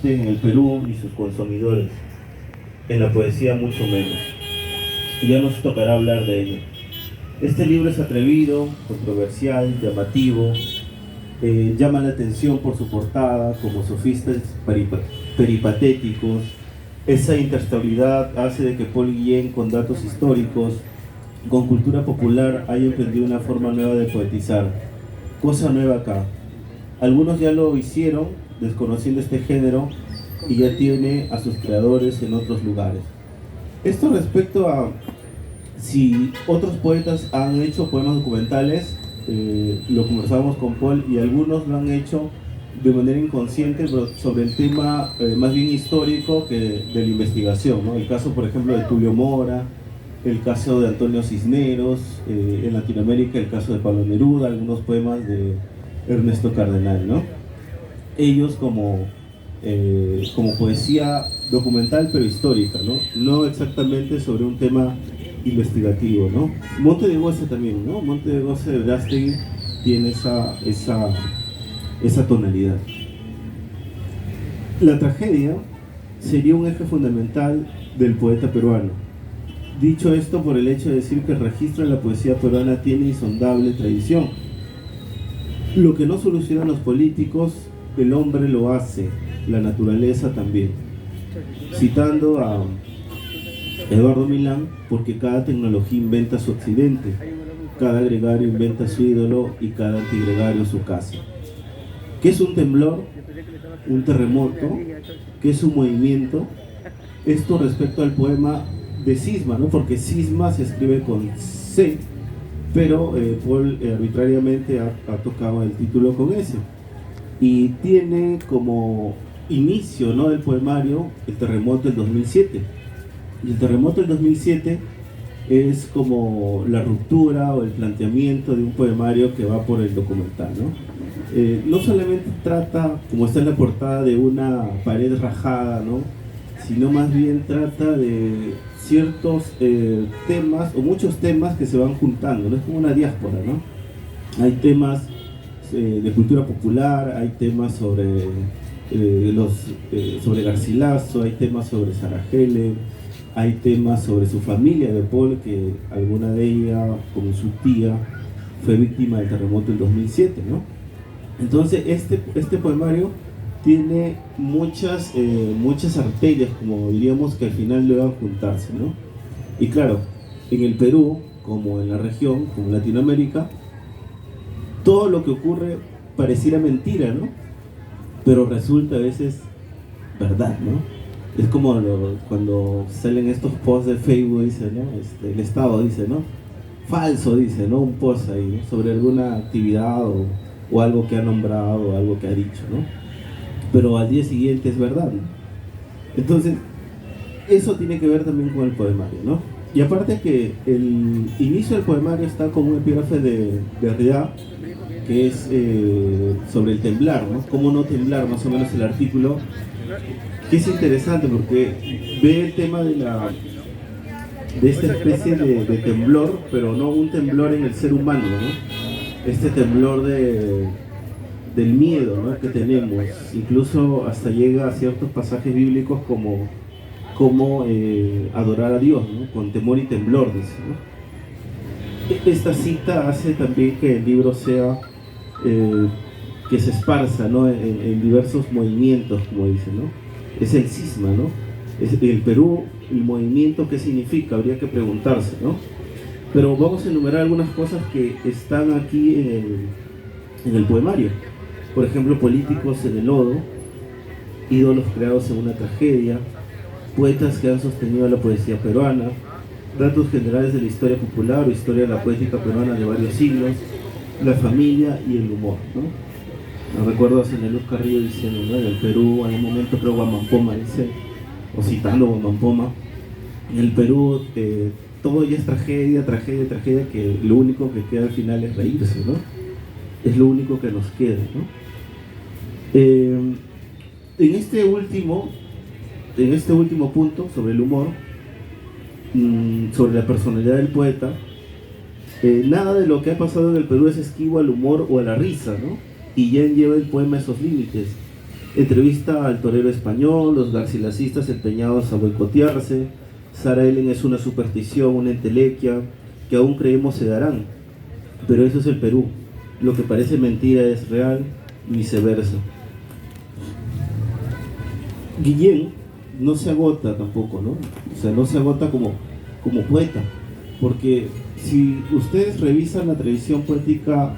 existe en el Perú ni sus consumidores, en la poesía mucho menos. Y ya nos tocará hablar de ello. Este libro es atrevido, controversial, llamativo, llama la atención por su portada, como sofistas peripatéticos. Esa interstabilidad hace de que Paul Guillén, con datos históricos, con cultura popular, haya emprendido una forma nueva de poetizar. Cosa nueva acá. Algunos ya lo hicieron, desconociendo este género, y ya tiene a sus creadores en otros lugares. Esto respecto a si otros poetas han hecho poemas documentales, lo conversábamos con Paul, y algunos lo han hecho de manera inconsciente, pero sobre el tema más bien histórico que de la investigación, ¿no? El caso, por ejemplo, de Tulio Mora, el caso de Antonio Cisneros, en Latinoamérica el caso de Pablo Neruda, algunos poemas de Ernesto Cardenal, ¿no? Ellos como poesía documental pero histórica, ¿no? No exactamente sobre un tema investigativo, ¿no? Monte de Goce también, ¿no? Monte de Goce de Verástegui tiene esa tonalidad. La tragedia sería un eje fundamental del poeta peruano. Dicho esto por el hecho de decir que el registro de la poesía peruana tiene insondable tradición. Lo que no solucionan los políticos, el hombre lo hace, la naturaleza también. Citando a Eduardo Milán, porque cada tecnología inventa su occidente, cada gregario inventa su ídolo y cada antigregario su casa. ¿Qué es un temblor? Un terremoto. ¿Qué es un movimiento? Esto respecto al poema de Cisma, ¿no? Porque Cisma se escribe con C, pero Paul arbitrariamente ha tocado el título con S. Y tiene como inicio, ¿no?, del poemario el terremoto del 2007. Y el terremoto del 2007 es como la ruptura o el planteamiento de un poemario que va por el documental, ¿no? No solamente trata, como está en la portada, de una pared rajada, ¿no?, sino más bien trata de ciertos temas, o muchos temas que se van juntando, ¿no? Es como una diáspora, ¿no? Hay temas de cultura popular, hay temas sobre sobre Garcilaso, hay temas sobre Sarah Helen, hay temas sobre su familia de Paul, que alguna de ellas, como su tía, fue víctima del terremoto del 2007, ¿no? Entonces este poemario tiene muchas arterias, como diríamos, que al final le van a juntarse, ¿no? Y claro, en el Perú, como en la región, como en Latinoamérica, todo lo que ocurre pareciera mentira, ¿no? Pero resulta a veces verdad, ¿no? Es como cuando salen estos posts de Facebook, dice, ¿no? El Estado dice, ¿no? Falso, dice, ¿no? Un post ahí, ¿no?, sobre alguna actividad o algo que ha nombrado o algo que ha dicho, ¿no? Pero al día siguiente es verdad, ¿no? Entonces, eso tiene que ver también con el poemario, ¿no? Y aparte que el inicio del poemario está con un epígrafe de Derrida, que es sobre el temblar, ¿no? Cómo no temblar, más o menos el artículo, que es interesante porque ve el tema de esta especie de temblor, pero no un temblor en el ser humano, ¿no? Este temblor del miedo, ¿no?, que tenemos, incluso hasta llega a ciertos pasajes bíblicos como adorar a Dios, ¿no?, con temor y temblor, dice, ¿no? Esta cita hace también que el libro sea que se esparza, ¿no?, en diversos movimientos, como dice, ¿no? Es el cisma, ¿no? Es el Perú, el movimiento, ¿qué significa? Habría que preguntarse, ¿no? Pero vamos a enumerar algunas cosas que están aquí en el poemario. Por ejemplo, políticos en el lodo, ídolos creados en una tragedia, poetas que han sostenido la poesía peruana, datos generales de la historia popular o historia de la poética peruana de varios siglos, la familia y el humor, ¿no? Me recuerdo a Luz Carrillo diciendo, ¿no?, en el Perú, en un momento creo Guamampoma dice, o citando Guamampoma, en el Perú todo ya es tragedia, tragedia, tragedia, que lo único que queda al final es reírse, ¿no? Es lo único que nos queda, ¿no? En este último punto, sobre el humor, sobre la personalidad del poeta, nada de lo que ha pasado en el Perú es esquivo al humor o a la risa, ¿no? Y ya lleva el poema a esos límites. Entrevista al torero español, los garcilacistas empeñados a boicotearse, Sarah Ellen es una superstición, una entelequia, que aún creemos se darán. Pero eso es el Perú. Lo que parece mentira es real y viceversa. Guillén no se agota tampoco, ¿no? O sea, no se agota como poeta, porque si ustedes revisan la tradición poética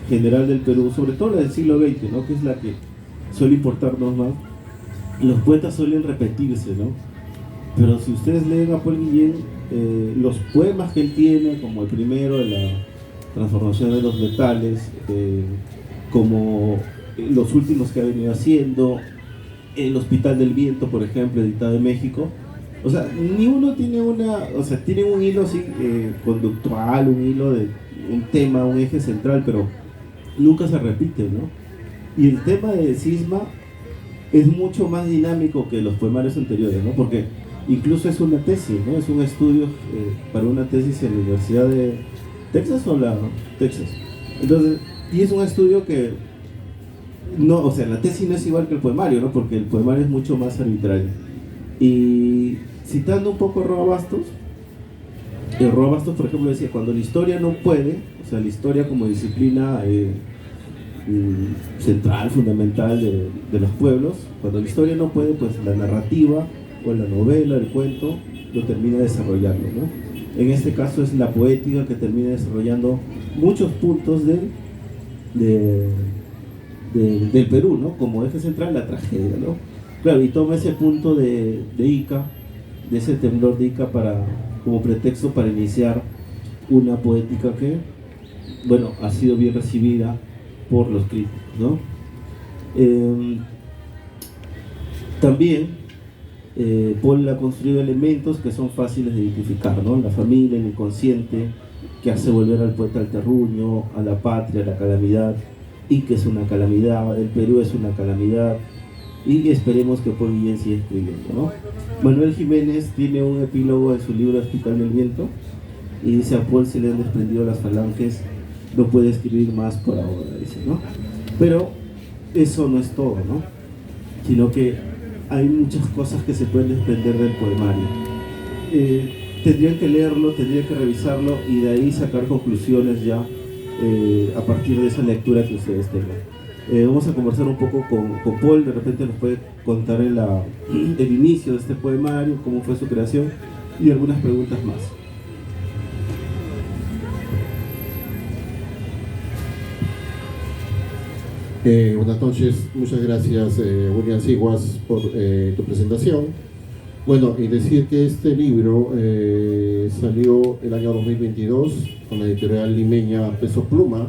general del Perú, sobre todo la del siglo XX, ¿no? Que es la que suele importarnos más, los poetas suelen repetirse, ¿no? Pero si ustedes leen a Paul Guillén, los poemas que él tiene, como el primero de la transformación de los metales, como los últimos que ha venido haciendo, El Hospital del Viento, por ejemplo, editado en México, o sea, ni uno tiene tiene un hilo así conductual, un hilo de un tema, un eje central, pero nunca se repite, ¿no? Y el tema de Cisma es mucho más dinámico que los poemarios anteriores, ¿no? Porque incluso es una tesis, ¿no? Es un estudio para una tesis en la Universidad de Texas Texas. Entonces, y es un estudio que no, o sea, la tesis no es igual que el poemario, ¿no? Porque el poemario es mucho más arbitrario. Y citando un poco a Roa Bastos, por ejemplo, decía, cuando la historia no puede, o sea, la historia como disciplina central, fundamental de los pueblos, cuando la historia no puede, pues la narrativa o la novela, el cuento, lo termina desarrollando, ¿no? En este caso es la poética que termina desarrollando muchos puntos del Perú, ¿no? Como eje central la tragedia, ¿no? Claro, y toma ese punto de Ica, de ese temblor de Ica como pretexto para iniciar una poética que, bueno, ha sido bien recibida por los críticos, ¿no? También Paul ha construido elementos que son fáciles de identificar, ¿no? La familia, el inconsciente, que hace volver al poeta al terruño, a la patria, a la calamidad, y que es una calamidad, el Perú es una calamidad, y esperemos que Paul Guillén siga escribiendo, ¿no? Manuel Jiménez tiene un epílogo en su libro Hospital del Viento, y dice: a Paul se le han desprendido las falanges, no puede escribir más por ahora, dice, ¿no? Pero eso no es todo, ¿no? Sino que hay muchas cosas que se pueden desprender del poemario. Tendrían que leerlo, tendrían que revisarlo y de ahí sacar conclusiones ya a partir de esa lectura que ustedes tengan. Vamos a conversar un poco con Paul, de repente nos puede contar el inicio de este poemario, cómo fue su creación y algunas preguntas más. Buenas noches, muchas gracias William Siguas por tu presentación. Bueno, y decir que este libro salió el año 2022 con la editorial limeña Peso Pluma,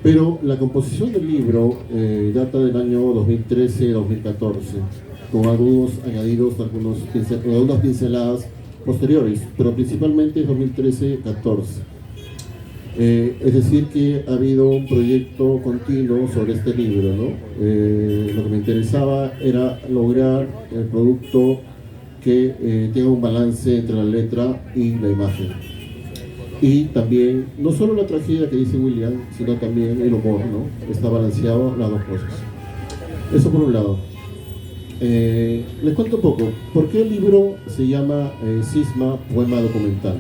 pero la composición del libro data del año 2013-2014, con algunos añadidos, algunas pinceladas posteriores, pero principalmente 2013-14. Es decir que ha habido un proyecto continuo sobre este libro, ¿no? Lo que me interesaba era lograr el producto que tenga un balance entre la letra y la imagen. Y también, no solo la tragedia que dice William, sino también el humor, ¿no? Está balanceado las dos cosas. Eso por un lado. Les cuento un poco. ¿Por qué el libro se llama Cisma, poema documental?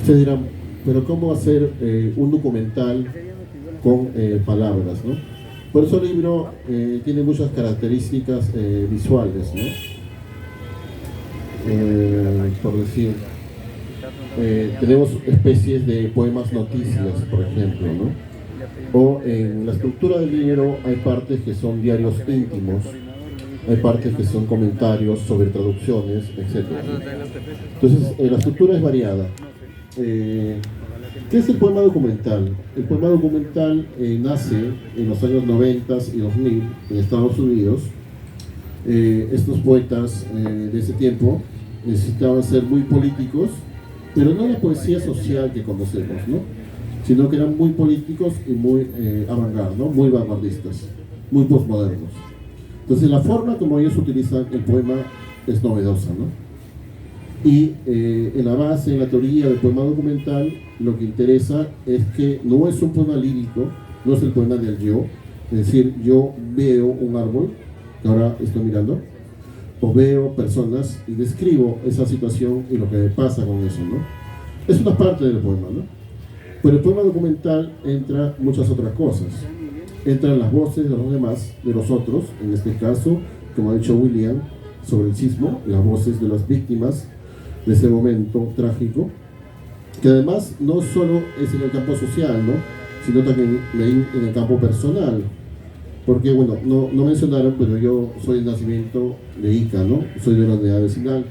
Ustedes dirán, pero ¿cómo hacer un documental con palabras, ¿no? Por eso el libro tiene muchas características visuales, ¿no? Por decir, tenemos especies de poemas noticias, por ejemplo, ¿no? O en la estructura del libro hay partes que son diarios íntimos, hay partes que son comentarios sobre traducciones, etc., ¿no? Entonces, la estructura es variada. ¿Qué es el poema documental? El poema documental nace en los años 90 y 2000 en Estados Unidos. Estos poetas de ese tiempo necesitaban ser muy políticos, pero no la poesía social que conocemos, ¿no? Sino que eran muy políticos y muy avant-garde, ¿no? Muy vanguardistas, muy postmodernos. Entonces la forma como ellos utilizan el poema es novedosa, ¿no? Y en la base, en la teoría del poema documental, lo que interesa es que no es un poema lírico, no es el poema del yo, Es decir, yo veo un árbol, que ahora estoy mirando, o veo personas y describo esa situación y lo que me pasa con eso, ¿no? Es una parte del poema, ¿no? Pero el poema documental entra muchas otras cosas. Entran las voces de los demás, de los otros, en este caso, como ha dicho William, sobre el sismo, las voces de las víctimas de ese momento trágico, que además no solo es en el campo social, ¿no? Sino también en el campo personal. Porque, bueno, no mencionaron, pero yo soy de nacimiento de Ica, ¿no? Soy de la unidad vecinal.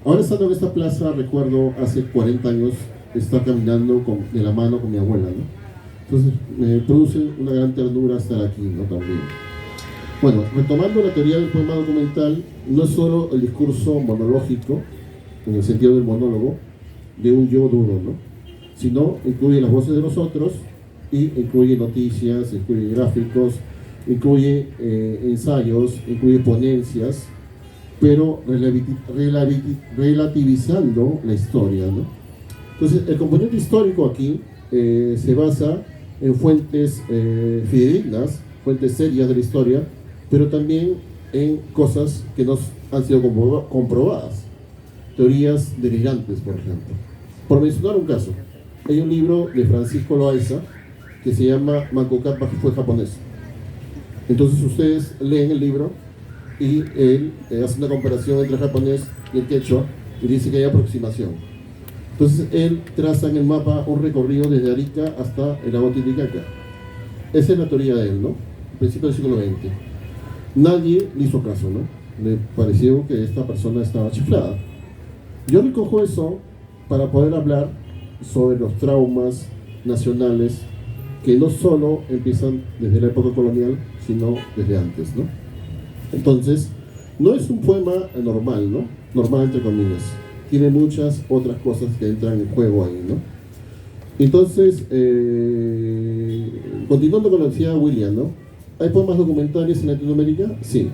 Ahora estando en esta plaza, recuerdo hace 40 años estar caminando de la mano con mi abuela, ¿no? Entonces me produce una gran ternura estar aquí, ¿no? También. Bueno, retomando la teoría del poema documental, no es solo el discurso monológico, en el sentido del monólogo, de un yo duro, ¿no? Sino incluye las voces de los otros y incluye noticias, incluye gráficos, incluye ensayos, incluye ponencias, pero relativizando la historia, ¿no? Entonces, el componente histórico aquí se basa en fuentes fidedignas, fuentes serias de la historia, pero también en cosas que no han sido comprobadas. Teorías delirantes, por ejemplo. Por mencionar un caso, hay un libro de Francisco Loaiza que se llama Manco Cápac fue japonés. Entonces ustedes leen el libro y él hace una comparación entre el japonés y el quechua y dice que hay aproximación. Entonces él traza en el mapa un recorrido desde Arica hasta el lago Titicaca. Esa es la teoría de él, ¿no? Principio del siglo XX. Nadie le hizo caso, ¿no? Le pareció que esta persona estaba chiflada. Yo recojo eso para poder hablar sobre los traumas nacionales que no solo empiezan desde la época colonial, sino desde antes, ¿no? Entonces, no es un poema normal, ¿no? Normal entre comillas. Tiene muchas otras cosas que entran en juego ahí, ¿no? Entonces, continuando con lo que decía William, ¿no? ¿Hay poemas documentales en Latinoamérica? Sí,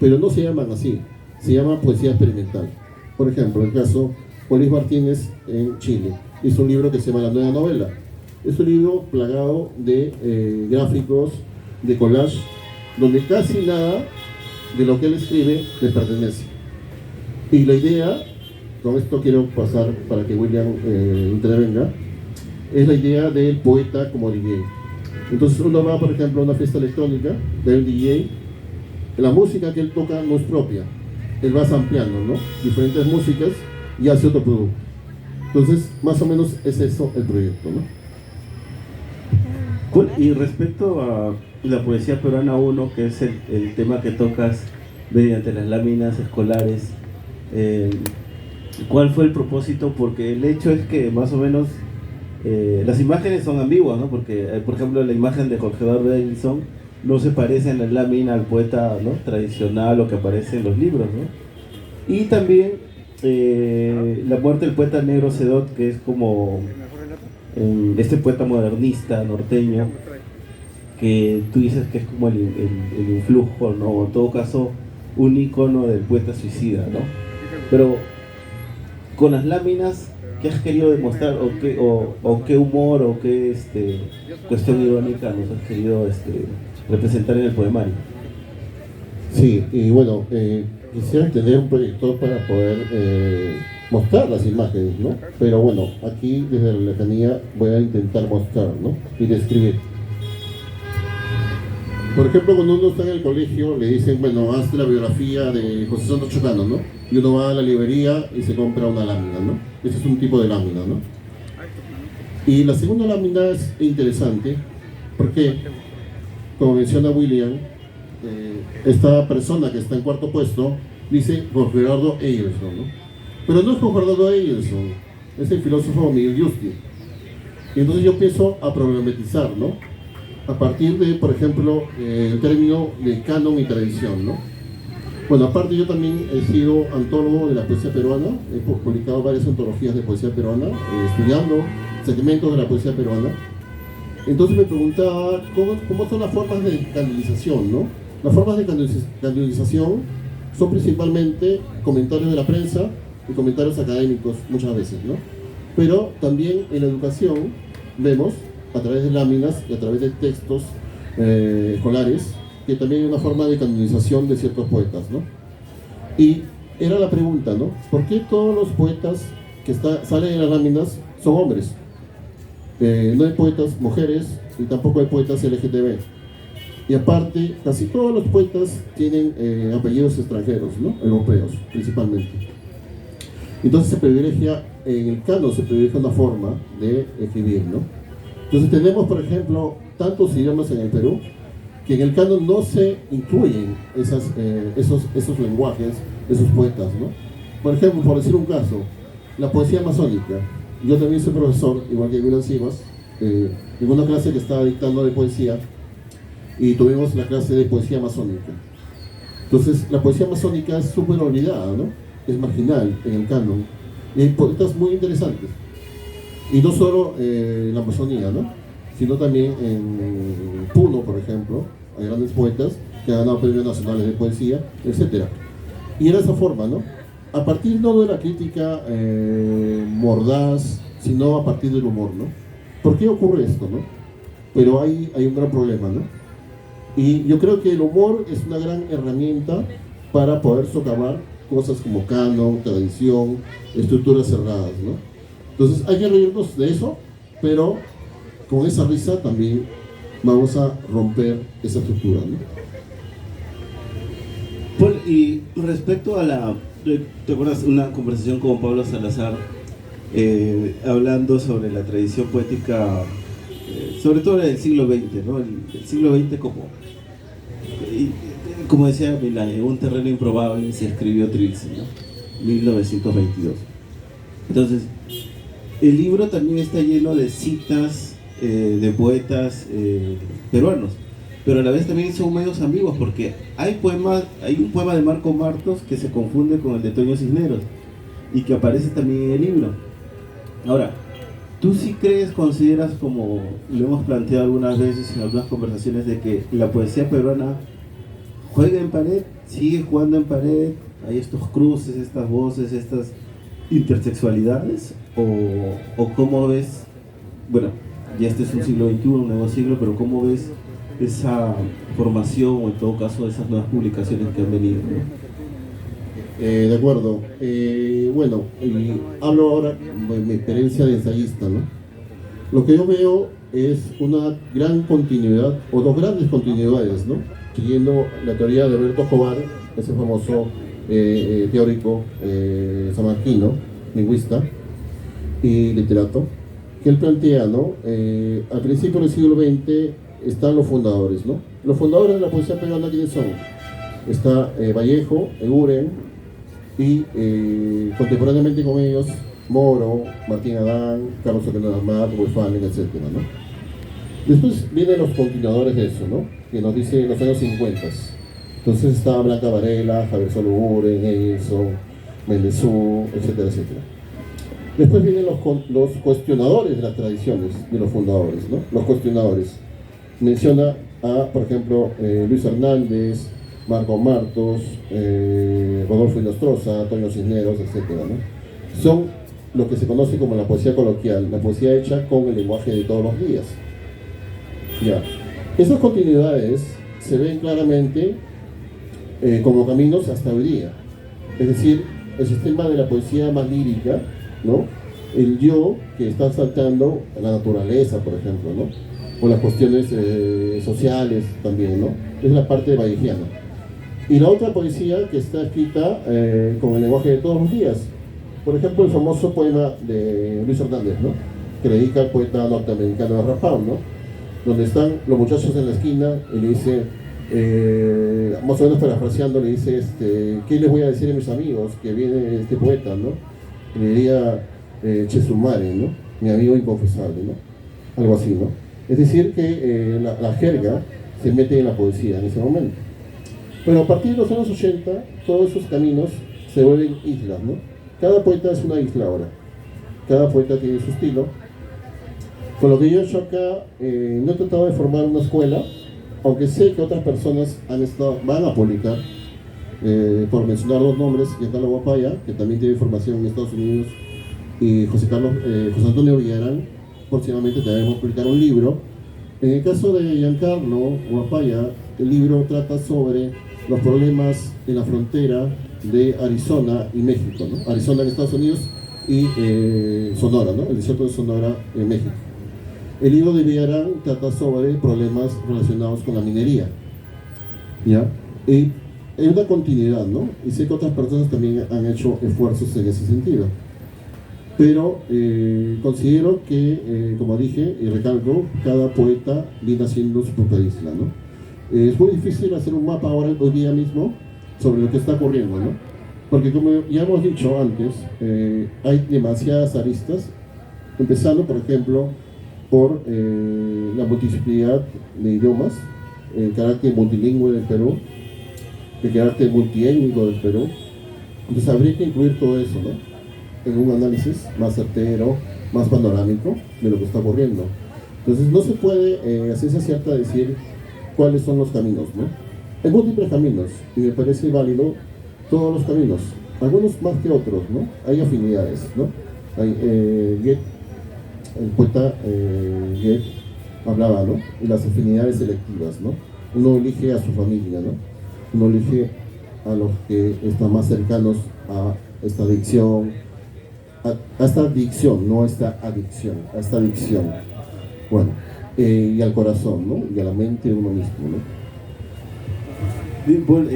pero no se llaman así, se llama poesía experimental. Por ejemplo, el caso Juan Luis Martínez en Chile hizo un libro que se llama La Nueva Novela. Es un libro plagado de gráficos, de collage, donde casi nada de lo que él escribe le pertenece. Y la idea, con esto quiero pasar para que William intervenga, es la idea del poeta como DJ. Entonces uno va, por ejemplo, a una fiesta electrónica del DJ, la música que él toca no es propia, él va sampleando, ¿no? Diferentes músicas y hace otro producto. Entonces, más o menos es eso el proyecto, ¿no? Y respecto a la poesía peruana 1, que es el tema que tocas mediante las láminas escolares, ¿cuál fue el propósito? Porque el hecho es que más o menos las imágenes son ambiguas, ¿no? Porque, por ejemplo, la imagen de Jorge Eduardo Davidson no se parece en la lámina al poeta, ¿no?, tradicional o que aparece en los libros, ¿no? Y también la muerte del poeta negro Sedot, que es como este poeta modernista norteño, que tú dices que es como el influjo, ¿no? O en todo caso, un icono del poeta suicida, ¿no? Pero con las láminas, ¿qué has querido demostrar? ¿O qué humor o qué cuestión irónica nos has querido representar en el poemario? Sí, y bueno, quisiera tener un proyector para poder mostrar las imágenes, ¿no? Pero bueno, aquí desde la lejanía voy a intentar mostrar, ¿no? Y describir. Por ejemplo, cuando uno está en el colegio, le dicen, bueno, hazte la biografía de José Santos Chocano, ¿no? Y uno va a la librería y se compra una lámina, ¿no? Ese es un tipo de lámina, ¿no? Y la segunda lámina es interesante porque, como menciona William, esta persona que está en cuarto puesto dice Jorge Eduardo Eyerson, ¿no? Pero no es Jorge Eduardo Eyerson, es el filósofo Miguel Yusti. Y entonces yo empiezo a problematizar, ¿no? A partir de, por ejemplo, el término de canon y tradición, ¿no? Bueno, aparte yo también he sido antólogo de la poesía peruana, he publicado varias antologías de poesía peruana, estudiando segmentos de la poesía peruana. Entonces me preguntaba cómo son las formas de canonización, ¿no? Las formas de canonización son principalmente comentarios de la prensa y comentarios académicos muchas veces, ¿no? Pero también en la educación vemos a través de láminas y a través de textos escolares, que también hay una forma de canonización de ciertos poetas, ¿no? Y era la pregunta, ¿no? ¿Por qué todos los poetas que salen en las láminas son hombres? No hay poetas mujeres y tampoco hay poetas LGTB. Y aparte, casi todos los poetas tienen apellidos extranjeros, ¿no? Europeos, principalmente. Entonces se privilegia, en el canon se privilegia una forma de escribir, ¿no? Entonces tenemos, por ejemplo, tantos idiomas en el Perú, que en el canon no se incluyen esos lenguajes, esos poetas, ¿no? Por ejemplo, por decir un caso, la poesía masónica. Yo también soy profesor, igual que William Siwas, en una clase que estaba dictando de poesía, y tuvimos la clase de poesía masónica. Entonces, la poesía masónica es súper olvidada, ¿no? Es marginal en el canon. Y hay poetas muy interesantes. Y no solo en la masonía, ¿no? Sino también en Puno, por ejemplo, hay grandes poetas que han ganado premios nacionales de poesía, etc. Y era esa forma, ¿no? A partir no de la crítica mordaz, sino a partir del humor, ¿no? ¿Por qué ocurre esto, no? Pero hay un gran problema, ¿no? Y yo creo que el humor es una gran herramienta para poder socavar cosas como canon, tradición, estructuras cerradas, ¿no? Entonces hay que reírnos de eso, pero con esa risa también vamos a romper esa estructura, ¿no? Paul, y respecto a ¿te acuerdas una conversación con Pablo Salazar hablando sobre la tradición poética, sobre todo del siglo XX, ¿no? El siglo XX como decía Milán, en un terreno improbable se escribió Trilce, ¿no? 1922. Entonces, el libro también está lleno de citas de poetas peruanos, pero a la vez también son medios ambiguos, porque hay un poema de Marco Martos que se confunde con el de Toño Cisneros y que aparece también en el libro. Ahora, ¿tú sí consideras, como lo hemos planteado algunas veces en algunas conversaciones, de que la poesía peruana juega en pared, sigue jugando en pared, hay estos cruces, estas voces, estas intersexualidades? ¿O cómo ves, bueno, ya este es un siglo XXI, un nuevo siglo, pero cómo ves esa formación, o en todo caso esas nuevas publicaciones que han venido, ¿no? De acuerdo. Bueno, hablo ahora de mi experiencia de ensayista, ¿no? Lo que yo veo es una gran continuidad, o dos grandes continuidades, ¿no? Siguiendo la teoría de Alberto Escobar, ese famoso teórico samarquino, lingüista y literato, que él plantea, ¿no? Al principio del siglo XX están los fundadores, ¿no? Los fundadores de la poesía peruana, ¿quiénes son? Está Vallejo, Eguren, y contemporáneamente con ellos Moro, Martín Adán, Carlos Oquendo Amat, Westphalen, etc., ¿no? Después vienen los continuadores de eso, ¿no? Que nos dice en los años 50. Entonces está Blanca Varela, Javier Solo Eguren, Edison, Mendezú, etcétera, etcétera. Después vienen los cuestionadores de las tradiciones de los fundadores, ¿no? Los cuestionadores. Menciona a, por ejemplo, Luis Hernández, Marco Martos, Rodolfo Inostroza, Antonio Cisneros, etc., ¿no? Son lo que se conoce como la poesía coloquial, la poesía hecha con el lenguaje de todos los días. Ya. Esas continuidades se ven claramente como caminos hasta hoy día. Es decir, el sistema de la poesía más lírica, ¿no? El yo que está saltando a la naturaleza, por ejemplo, ¿no? O las cuestiones sociales también, ¿no? Es la parte vallejiana. Y la otra poesía que está escrita con el lenguaje de todos los días. Por ejemplo, el famoso poema de Luis Hernández, ¿no? Que le dedica al poeta norteamericano Rafael, ¿no? Donde están los muchachos en la esquina y le dice, más o menos parafraseando, le dice, ¿qué les voy a decir a mis amigos que viene este poeta, ¿no? Y le diría, Chesumare, ¿no? Mi amigo inconfesable, ¿no? Algo así, ¿no? Es decir, que la jerga se mete en la poesía en ese momento. Pero a partir de los años 80, todos esos caminos se vuelven islas, ¿no? Cada poeta es una isla ahora. Cada poeta tiene su estilo. Con lo que yo he hecho acá, no he tratado de formar una escuela, aunque sé que otras personas van a publicar, por mencionar dos nombres, Giancarlo Guapaya, que también tiene formación en Estados Unidos, y José Antonio Villarán, próximamente también vamos a publicar un libro. En el caso de Giancarlo Guapaya, el libro trata sobre los problemas en la frontera de Arizona y México, ¿no? Arizona en Estados Unidos y Sonora, ¿no? El desierto de Sonora en México. El libro de Villarán trata sobre problemas relacionados con la minería, ¿ya? Y es una continuidad, ¿no? Y sé que otras personas también han hecho esfuerzos en ese sentido. Pero considero que, como dije y recalco, cada poeta viene haciendo su propia isla, ¿no? Es muy difícil hacer un mapa ahora, hoy día mismo, sobre lo que está ocurriendo, ¿no? Porque como ya hemos dicho antes, hay demasiadas aristas, empezando, por ejemplo, por la multiplicidad de idiomas, el carácter multilingüe del Perú, el carácter multiétnico del Perú. Entonces habría que incluir todo eso, ¿no?, en un análisis más certero, más panorámico de lo que está ocurriendo. Entonces no se puede a ciencia cierta decir cuáles son los caminos, ¿no? Hay múltiples caminos y me parece válido todos los caminos, algunos más que otros, ¿no? Hay afinidades, ¿no? Hay, Goethe, el poeta Goethe hablaba, ¿no?, de las afinidades selectivas, ¿no? Uno elige a su familia, ¿no? Uno elige a los que están más cercanos a esta adicción, a esta adicción, no a esta adicción, a esta adicción. Bueno, y al corazón, ¿no? Y a la mente de uno mismo, ¿no? Bien, Paul,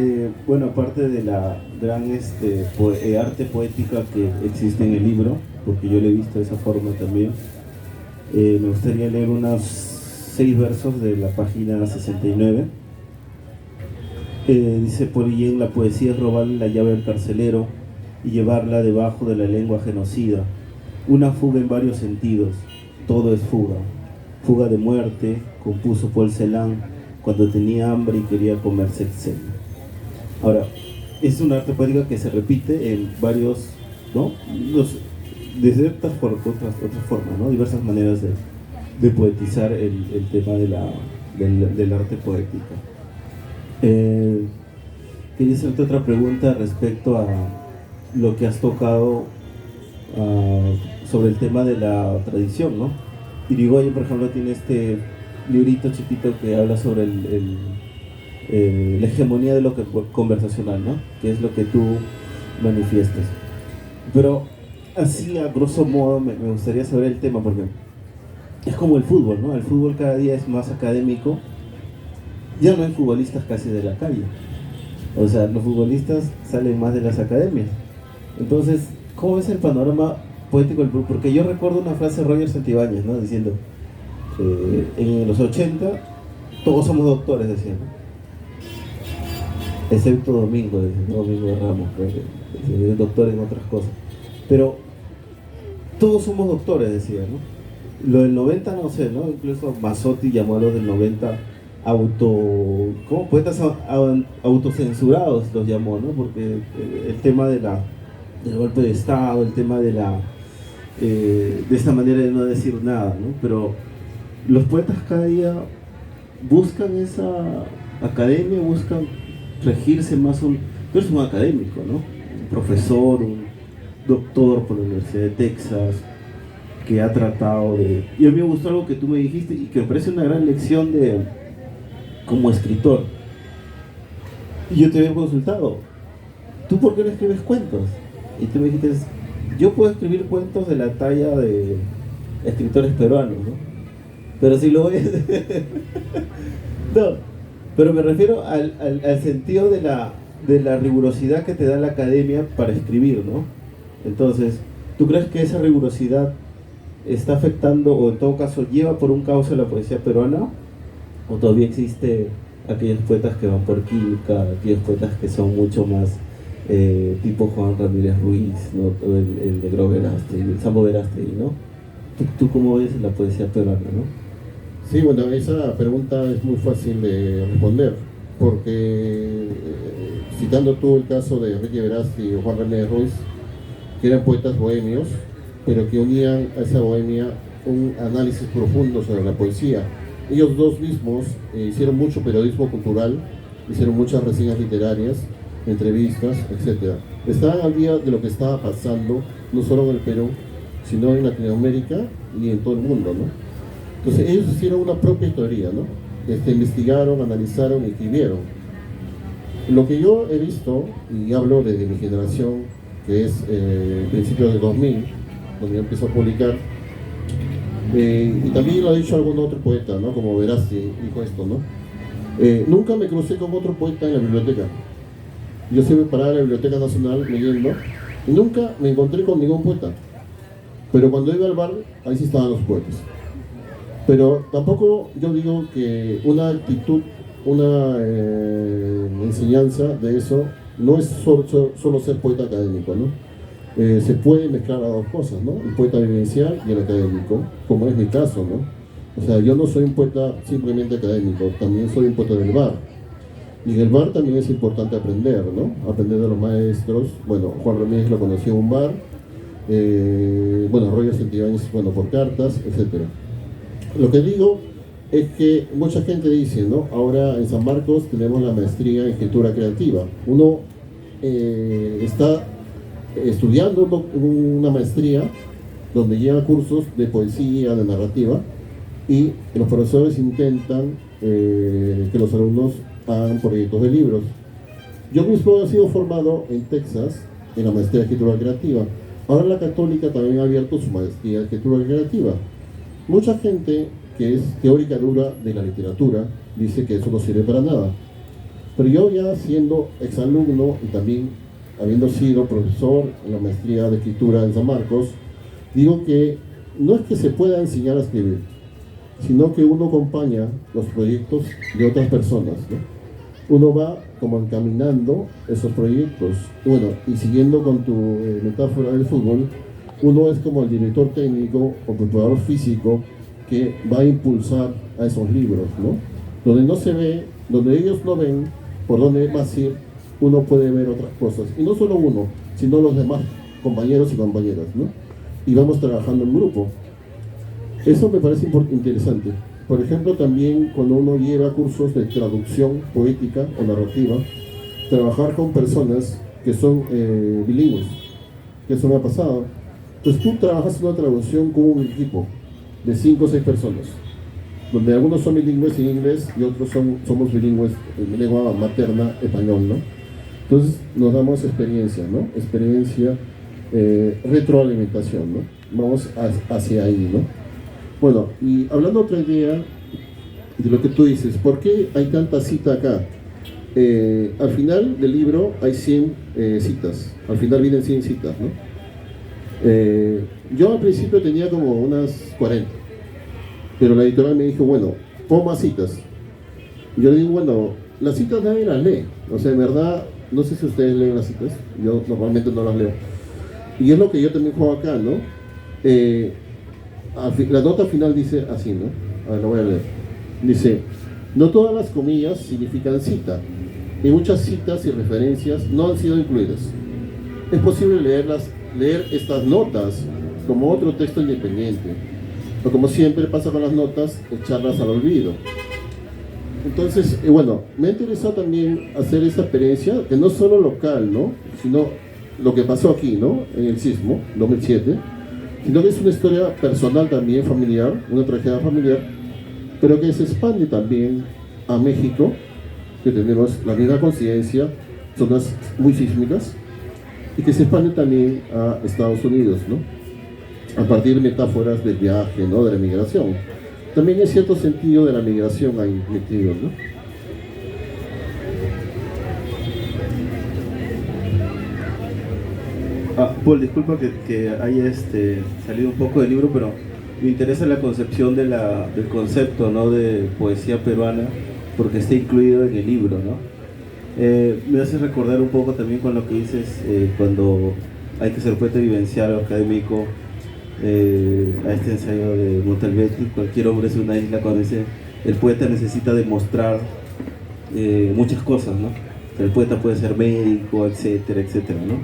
bueno, aparte de la gran arte poética que existe en el libro, porque yo lo he visto de esa forma también, me gustaría leer unos 6 versos de la página 69. Dice: por Guillén, la poesía es robarle la llave al carcelero y llevarla debajo de la lengua genocida. Una fuga en varios sentidos, todo es fuga. Fuga de muerte, compuso Paul Celan cuando tenía hambre y quería comerse el seno. Ahora, es una arte poética que se repite en varios, ¿no?, de ciertas otras formas, ¿no?, diversas maneras de poetizar el tema del arte poética. Quería hacerte otra pregunta respecto a lo que has tocado sobre el tema de la tradición, ¿no? Irigoyen, por ejemplo, tiene este librito chiquito que habla sobre la hegemonía de lo que conversacional, ¿no?, que es lo que tú manifiestas. Pero así, a grosso modo, me gustaría saber el tema, porque es como el fútbol, ¿no? El fútbol cada día es más académico. Ya no hay futbolistas casi de la calle. O sea, los futbolistas salen más de las academias. Entonces, ¿cómo es el panorama poético del Perú? Porque yo recuerdo una frase de Roger Santibáñez, ¿no?, diciendo, en los 80 todos somos doctores, decía, ¿no?, excepto Domingo, decía, ¿no?, Domingo de Ramos, que es doctor en otras cosas. Pero todos somos doctores, decía, ¿no? Lo del 90, no sé, ¿no? Incluso Mazzotti llamó a los del 90 poetas autocensurados, los llamó, ¿no? Porque el tema del golpe de Estado, el tema de esta manera de no decir nada, ¿no? Pero los poetas cada día buscan esa academia, buscan regirse más. Tú eres un académico, ¿no? Un profesor, un doctor por la Universidad de Texas, que ha tratado de... Y a mí me gustó algo que tú me dijiste y que me parece una gran lección como escritor. Y yo te había consultado: ¿tú por qué no escribes cuentos? Y tú me dijiste: yo puedo escribir cuentos de la talla de escritores peruanos, ¿no? Pero si lo ves... No, pero me refiero al sentido de la rigurosidad que te da la academia para escribir, ¿no? Entonces, ¿tú crees que esa rigurosidad está afectando, o en todo caso lleva por un cauce la poesía peruana? ¿O todavía existe aquellos poetas que van por química, aquellos poetas que son mucho más tipo Juan Ramírez Ruiz, ¿no?, el Negro Verástegui, el Sambo Verástegui, ¿no? ¿Tú cómo ves la poesía peruana, no? Sí, bueno, esa pregunta es muy fácil de responder, porque citando tú el caso de Enrique Verástegui o Juan Ramírez Ruiz, que eran poetas bohemios, pero que unían a esa bohemia un análisis profundo sobre la poesía. Ellos dos mismos hicieron mucho periodismo cultural, hicieron muchas reseñas literarias, entrevistas, etc. Estaban al día de lo que estaba pasando, no solo en el Perú, sino en Latinoamérica y en todo el mundo, ¿no? Entonces ellos hicieron una propia teoría, ¿no? Investigaron, analizaron y escribieron. Lo que yo he visto, y hablo desde mi generación, que es principios de 2000, donde yo empecé a publicar, y también lo ha dicho algún otro poeta, ¿no? Como Verástegui dijo esto, ¿no? Nunca me crucé con otro poeta en la biblioteca. Yo siempre paraba en la Biblioteca Nacional leyendo, y nunca me encontré con ningún poeta. Pero cuando iba al bar, ahí sí estaban los poetas. Pero tampoco yo digo que una actitud, una enseñanza de eso, no es solo ser poeta académico, ¿no? Se puede mezclar las dos cosas, ¿no? El poeta vivencial y el académico, como es mi caso, ¿no? O sea, yo no soy un poeta simplemente académico, también soy un poeta del bar. Y en el bar también es importante aprender, ¿no? Aprender de los maestros. Bueno, Juan Ramírez lo conoció en un bar, bueno, Roger Santibáñez, bueno, por cartas, etc. Lo que digo es que mucha gente dice, ¿no? Ahora en San Marcos tenemos la maestría en escritura creativa. Uno está estudiando una maestría donde lleva cursos de poesía, de narrativa, y los profesores intentan que los alumnos hagan proyectos de libros. Yo mismo he sido formado en Texas en la maestría de escritura creativa. Ahora la Católica también ha abierto su maestría de escritura creativa. Mucha gente que es teórica dura de la literatura dice que eso no sirve para nada. Pero yo, ya siendo exalumno y también habiendo sido profesor en la maestría de escritura en San Marcos, digo que no es que se pueda enseñar a escribir, sino que uno acompaña los proyectos de otras personas, ¿no? Uno va como encaminando esos proyectos. Bueno, y siguiendo con tu metáfora del fútbol, uno es como el director técnico o preparador físico que va a impulsar a esos libros, ¿no? Donde no se ve, donde ellos no ven por dónde va a ir, uno puede ver otras cosas. Y no solo uno, sino los demás compañeros y compañeras, ¿no? Y vamos trabajando en grupo. Eso me parece interesante. Por ejemplo, también cuando uno lleva cursos de traducción poética o narrativa, trabajar con personas que son bilingües, que eso me ha pasado. Entonces tú trabajas una traducción con un equipo de 5 o 6 personas, donde algunos son bilingües en inglés y otros somos bilingües en lengua materna, español, ¿no? Entonces nos damos experiencia, ¿no? Experiencia, retroalimentación, ¿no? Vamos hacia ahí, ¿no? Bueno, y hablando otra idea de lo que tú dices, ¿por qué hay tanta cita acá? Al final del libro hay 100 citas, al final vienen 100 citas, ¿no? Yo al principio tenía como unas 40, pero la editorial me dijo, bueno, pon más citas. Y yo le digo, bueno, las citas nadie las lee, o sea, en verdad, no sé si ustedes leen las citas, yo normalmente no las leo. Y es lo que yo también juego acá, ¿no? La nota final dice así, ¿no? A ver, lo voy a leer. Dice, no todas las comillas significan cita, y muchas citas y referencias no han sido incluidas. Es posible leer estas notas como otro texto independiente, o como siempre pasa con las notas, echarlas al olvido. Entonces, bueno, me ha interesado también hacer esa experiencia, que no solo local, ¿no? Sino lo que pasó aquí, ¿no? En el sismo, 2007, sino que es una historia personal también, familiar, una tragedia familiar, pero que se expande también a México, que tenemos la misma coincidencia, zonas muy sísmicas, y que se expande también a Estados Unidos, ¿no? A partir de metáforas del viaje, ¿no? De la migración. También hay cierto sentido de la migración ahí metido, ¿no? Paul, disculpa que haya salido un poco del libro, pero me interesa la concepción del concepto, ¿no? De poesía peruana, porque está incluido en el libro, ¿no? Me hace recordar un poco también con lo que dices cuando hay que ser poeta vivencial o académico, a este ensayo de Montalbetti, cualquier hombre es una isla, cuando dice el poeta necesita demostrar muchas cosas, ¿no? El poeta puede ser médico, etcétera, etcétera, ¿no?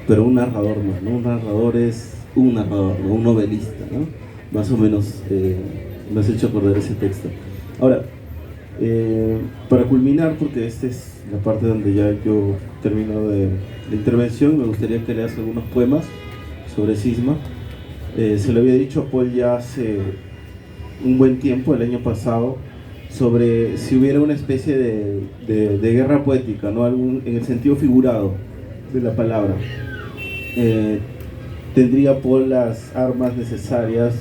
Pero un narrador no, ¿no? Un narrador es un narrador, ¿no? Un novelista, ¿no? Más o menos me has hecho acordar ese texto. Ahora, para culminar, porque esta es la parte donde ya yo termino de la intervención, me gustaría que leas algunos poemas sobre cisma. Se lo había dicho a Paul ya hace un buen tiempo, el año pasado, sobre si hubiera una especie de guerra poética, ¿no? En el sentido figurado de la palabra. Tendría Paul las armas necesarias,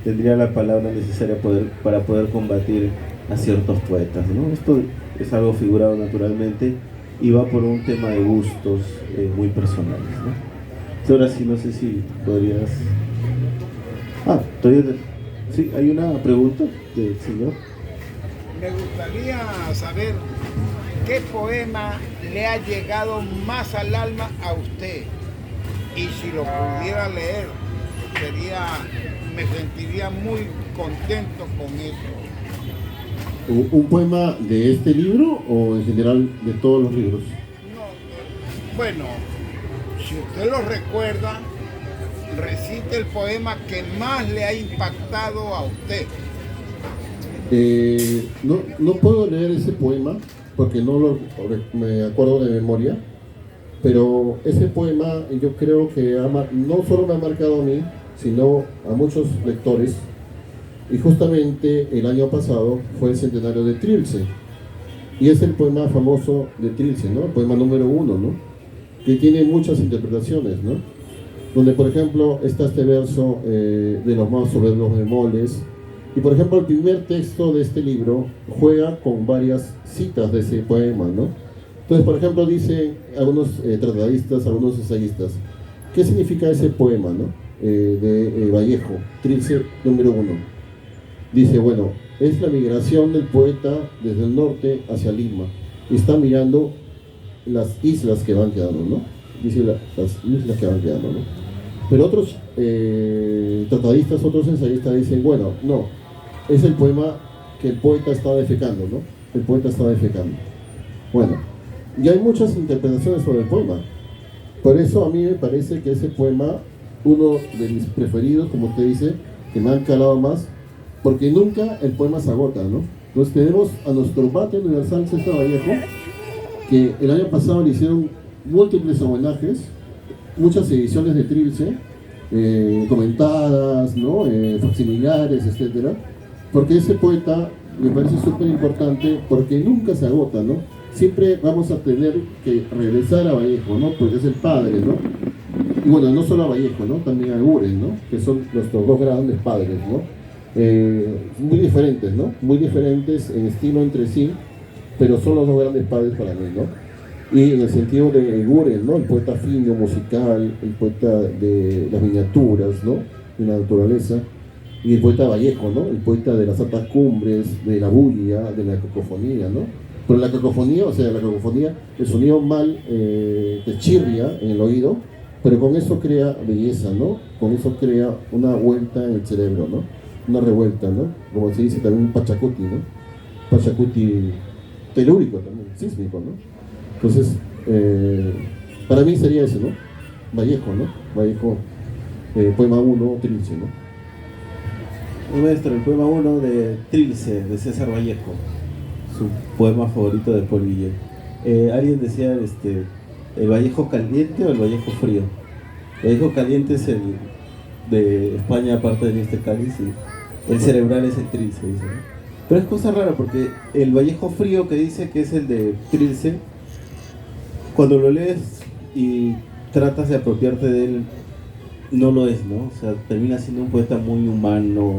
tendría la palabra necesaria para poder combatir a ciertos poetas, ¿no? Esto es algo figurado naturalmente y va por un tema de gustos muy personales, ¿no? Ahora sí, no sé si podrías... todavía... Sí, hay una pregunta del señor. Me gustaría saber qué poema le ha llegado más al alma a usted, y si lo pudiera leer, me sentiría muy contento con eso. ¿Un poema de este libro o en general de todos los libros? No, bueno, si usted lo recuerda, recite el poema que más le ha impactado a usted. No puedo leer ese poema porque me acuerdo de memoria, pero ese poema yo creo que no solo me ha marcado a mí, sino a muchos lectores, y justamente el año pasado fue el centenario de Trilce, y es el poema famoso de Trilce, ¿no? El poema número 1, ¿no? Que tiene muchas interpretaciones, ¿no? Donde, por ejemplo, está este verso de los más soberbios bemoles. Y, por ejemplo, el primer texto de este libro juega con varias citas de ese poema, ¿no? Entonces, por ejemplo, dicen algunos tratadistas, algunos ensayistas, ¿qué significa ese poema, ¿no? De Vallejo, Trilce número 1? Dice, bueno, es la migración del poeta desde el norte hacia Lima. Y está mirando las islas que van quedando, ¿no? Dice las islas que van quedando, ¿no? Pero otros tratadistas, otros ensayistas dicen, bueno, no, es el poema que el poeta está defecando, ¿no? El poeta está defecando. Bueno, y hay muchas interpretaciones sobre el poema. Por eso a mí me parece que ese poema, uno de mis preferidos, como usted dice, que me han calado más, porque nunca el poema se agota, ¿no? Entonces tenemos a nuestro Bate Universal César Vallejo, que el año pasado le hicieron múltiples homenajes, muchas ediciones de Trilce, comentadas, ¿no? Facsimilares, etcétera, porque ese poeta me parece súper importante porque nunca se agota, ¿no? Siempre vamos a tener que regresar a Vallejo, ¿no? Porque es el padre, ¿no? Y bueno, no solo a Vallejo, ¿no? También a Guren, ¿no? Que son nuestros dos grandes padres, ¿no? Muy diferentes, ¿no? Muy diferentes en estilo entre sí, pero son los dos grandes padres para mí, ¿no? Y en el sentido de Guren, ¿no? El poeta fino, musical, el poeta de las miniaturas, ¿no? De la naturaleza, y el poeta Vallejo, ¿no? El poeta de las altas cumbres, de la bulla, de la cacofonía, ¿no? Pero la cacofonía, el sonido mal te chirria en el oído, pero con eso crea belleza, ¿no? Con eso crea una vuelta en el cerebro, ¿no? Una revuelta, ¿no? Como se dice también Pachacuti, ¿no? Pachacuti telúrico también, sísmico, ¿no? Entonces, para mí sería ese, ¿no? Vallejo, ¿no? Vallejo, poema 1, Trilce, ¿no? Maestro, el poema 1 de Trilce, de César Vallejo, su poema favorito de Paul Guillet. Alguien decía, ¿el Vallejo caliente o el Vallejo frío? El Vallejo caliente es el de España, aparte de este cáliz, y el cerebral es el Trilce, dice, ¿no? Pero es cosa rara porque el Vallejo frío que dice que es el de Trilce, cuando lo lees y tratas de apropiarte de él, no lo es, ¿no? O sea, termina siendo un poeta muy humano,